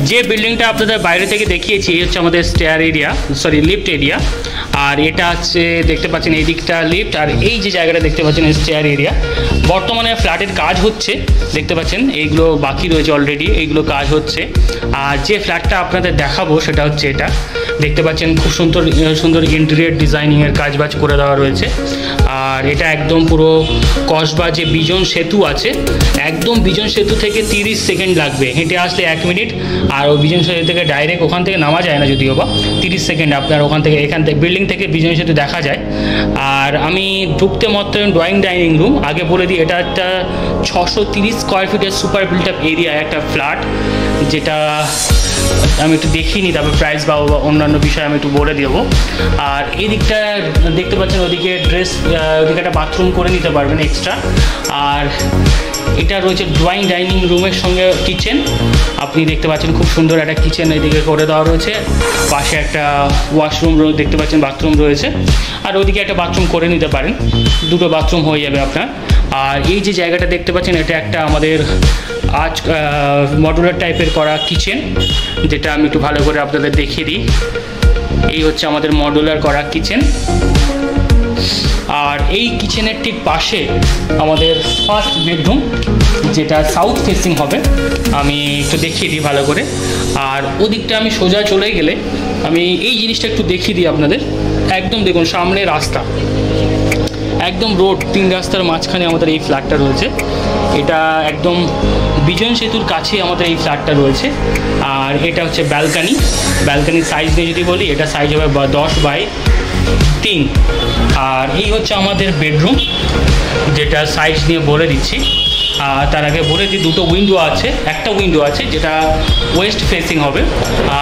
যে বিল্ডিংটা আপনাদের বাইরে থেকে দেখিয়েছি এই হচ্ছে আমাদের stair area, sorry lift area. আর এটা হচ্ছে দেখতে পাচ্ছেন এই দিকটা লিফট, আর এই যে জায়গাটা দেখতে পাচ্ছেন স্টেয়ার এরিয়া। বর্তমানে ফ্ল্যাটের কাজ হচ্ছে, দেখতে পাচ্ছেন এইগুলো বাকি রয়েছে অলরেডি, এইগুলো কাজ হচ্ছে। আর যে ফ্ল্যাটটা আপনাদের দেখাবো সেটা হচ্ছে এটা, দেখতে পাচ্ছেন খুব সুন্দর সুন্দর ইন্টেরিয়র ডিজাইনিংয়ের কাজবাজ করে দেওয়া রয়েছে। আর এটা একদম পুরো কসবা যে বিজন সেতু আছে, একদম বিজন সেতু থেকে 30 সেকেন্ড লাগবে, হেঁটে আসলে 1 মিনিট। আর ওই বিজন সেতু থেকে ডাইরেক্ট ওখান থেকে নামা যায় না যদিও বা, 30 সেকেন্ড আপনার ওখান থেকে এখান থেকে বিল্ডিং থেকে বিজন সেতু দেখা যায়। আর আমি ঢুকতে মাত্র ড্রয়িং ডাইনিং রুম, আগে বলে দিই এটা একটা 630 স্কোয়ার ফিটের সুপার বিল্ট আপ এরিয়া একটা ফ্ল্যাট, যেটা আমি একটু দেখিনি, তারপর প্রাইস বা অন্যান্য বিষয় আমি একটু বলে দেবো। আর এই দিকটা দেখতে পাচ্ছেন ওদিকে ওদিকে একটা বাথরুম করে নিতে পারবেন এক্সট্রা। আর এটা রয়েছে ড্রয়িং ডাইনিং রুমের সঙ্গে কিচেন, আপনি দেখতে পাচ্ছেন খুব সুন্দর একটা কিচেন এদিকে করে দেওয়া রয়েছে। পাশে একটা ওয়াশরুম দেখতে পাচ্ছেন, বাথরুম রয়েছে। আর ওদিকে একটা বাথরুম করে নিতে পারেন, দুটো বাথরুম হয়ে যাবে আপনার। আর এই যে জায়গাটা দেখতে পাচ্ছেন এটা একটা আমাদের মডুলার টাইপের করা কিচেন, যেটা আমি একটু ভালো করে আপনাদের দেখিয়ে দিই। এই হচ্ছে আমাদের মডুলার করা কিচেন। আর এই কিচেনের ঠিক পাশে আমাদের ফার্স্ট বেডরুম, যেটা সাউথ ফেসিং হবে, আমি একটু দেখিয়ে দিই ভালো করে। আর ওদিকটা আমি সোজা চলে গেলে আমি এই জিনিসটা একটু দেখিয়ে দিই আপনাদের। একদম দেখুন সামনে রাস্তা, একদম রোড, 3 রাস্তার মাঝখানে আমাদের এই ফ্ল্যাটটা রয়েছে। এটা একদম বিজন সেতুর কাছে আমাদের এই ফ্ল্যাটটা রয়েছে। আর এটা হচ্ছে ব্যালকানির সাইজ নিয়ে যদি বলি, এটা সাইজ হবে 10 বাই 3। আর এই হচ্ছে আমাদের বেডরুম, যেটা সাইজ নিয়ে বলে দিচ্ছি। আর তার আগে বলে দিই দুটো উইন্ডো আছে, একটা উইন্ডো আছে যেটা ওয়েস্ট ফেসিং হবে।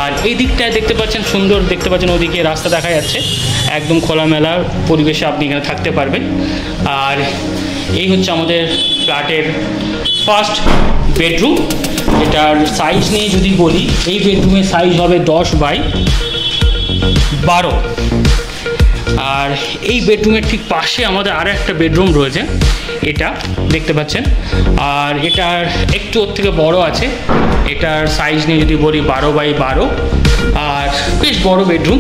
আর এই দিকটায় দেখতে পাচ্ছেন সুন্দর, দেখতে পাচ্ছেন ওদিকে রাস্তা দেখা যাচ্ছে, একদম খোলামেলা পরিবেশে আপনি এখানে থাকতে পারবেন। আর এই হচ্ছে আমাদের ফ্ল্যাটের ফার্স্ট বেডরুম, এটার সাইজ নিয়ে যদি বলি এই বেডরুমের সাইজ হবে 10 বাই 12। আর এই বেডরুমের ঠিক পাশে আমাদের আরও একটা বেডরুম রয়েছে, এটা দেখতে পাচ্ছেন। আর এটার একটু ওর থেকে বড় আছে, এটার সাইজ নিয়ে যদি বলি 12 বাই 12। আর বেশ বড় বেডরুম।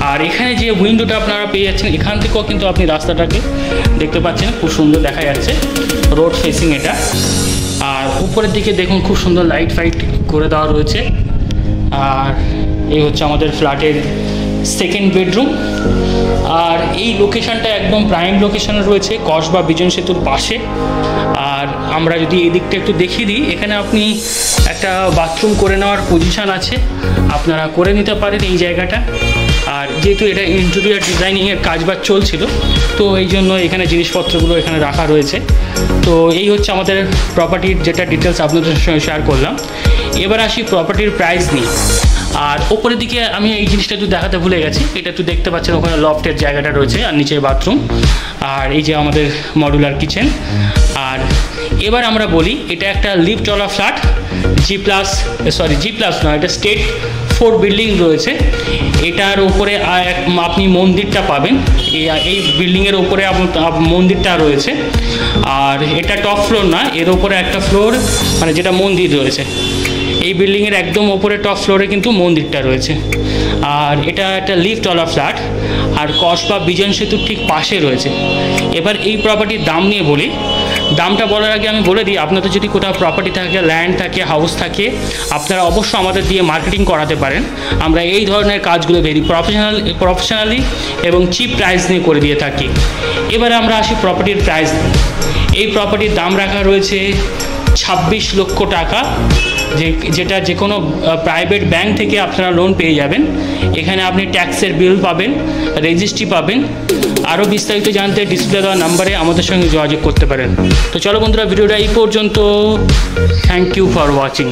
আর এখানে যে উইন্ডোটা আপনারা পেয়ে যাচ্ছেন, এখান থেকেও কিন্তু আপনি রাস্তাটাকে দেখতে পাচ্ছেন, খুব সুন্দর দেখা যাচ্ছে, রোড ফেসিং এটা। আর উপরের দিকে দেখুন খুব সুন্দর লাইট ফাইট করে দেওয়া রয়েছে। আর এই হচ্ছে আমাদের ফ্ল্যাটের সেকেন্ড বেডরুম। আর এই লোকেশনটা একদম প্রাইম লোকেশনে রয়েছে, কসবা বিজন সেতুর পাশে। আর আমরা যদি এই দিকটা একটু দেখিয়ে দিই, এখানে আপনি একটা বাথরুম করে নেওয়ার পজিশান আছে, আপনারা করে নিতে পারেন এই জায়গাটা। আর যেহেতু এটা ইন্টেরিয়র ডিজাইনিংয়ের কাজবাজ চলছিল, তো এই জন্য এখানে জিনিসপত্রগুলো এখানে রাখা রয়েছে। তো এই হচ্ছে আমাদের প্রপার্টির যেটা ডিটেলস আপনাদের সঙ্গে শেয়ার করলাম। এবার আসি প্রপার্টির প্রাইস নিয়ে। আর ওপরের দিকে আমি এই জিনিসটা একটু দেখাতে ভুলে গেছি, এটা একটু দেখতে পাচ্ছেন ওখানে লফটের জায়গাটা রয়েছে, আর নিচে বাথরুম। আর এই যে আমাদের মডুলার কিচেন। আর এবার আমরা বলি এটা একটা লিফটওয়ালা ফ্ল্যাট, জি প্লাস নয়, এটা স্টেট 4 বিল্ডিং রয়েছে। এটার উপরে আপনি মন্দিরটা পাবেন, এই বিল্ডিংয়ের উপরে মন্দিরটা রয়েছে। আর এটা টপ ফ্লোর না, এর উপরে একটা ফ্লোর মানে যেটা মন্দির রয়েছে, এই বিল্ডিংয়ের একদম ওপরে টপ ফ্লোরে কিন্তু মন্দিরটা রয়েছে। আর এটা একটা লিফটওয়ালা ফ্ল্যাট, আর কসবা বিজন সেতুর ঠিক পাশে রয়েছে। এবার এই প্রপার্টির দাম নিয়ে বলি। দামটা বলার আগে আমি বলে দিই, আপনাদের যদি কোথাও প্রপার্টি থাকে, ল্যান্ড থাকে, হাউস থাকে, আপনারা অবশ্যই আমাদের দিয়ে মার্কেটিং করাতে পারেন। আমরা এই ধরনের কাজগুলো ভেরি প্রফেশনালি এবং চিপ প্রাইস নিয়ে করে দিয়ে থাকি। এবারে আমরা আসি প্রপার্টির প্রাইস। এই প্রপার্টির দাম রাখা রয়েছে 26 লক্ষ টাকা, যেটা যে কোনো প্রাইভেট ব্যাংক থেকে আপনারা লোন পেয়ে যাবেন। এখানে আপনি ট্যাক্সের বিল পাবেন, রেজিস্ট্রি পাবেন। আরও বিস্তারিত জানতে ডিসপ্লে দেওয়া নাম্বারে আমাদের সঙ্গে যোগাযোগ করতে পারেন। তো চলো বন্ধুরা, ভিডিওটা এই পর্যন্ত। Thank you for watching.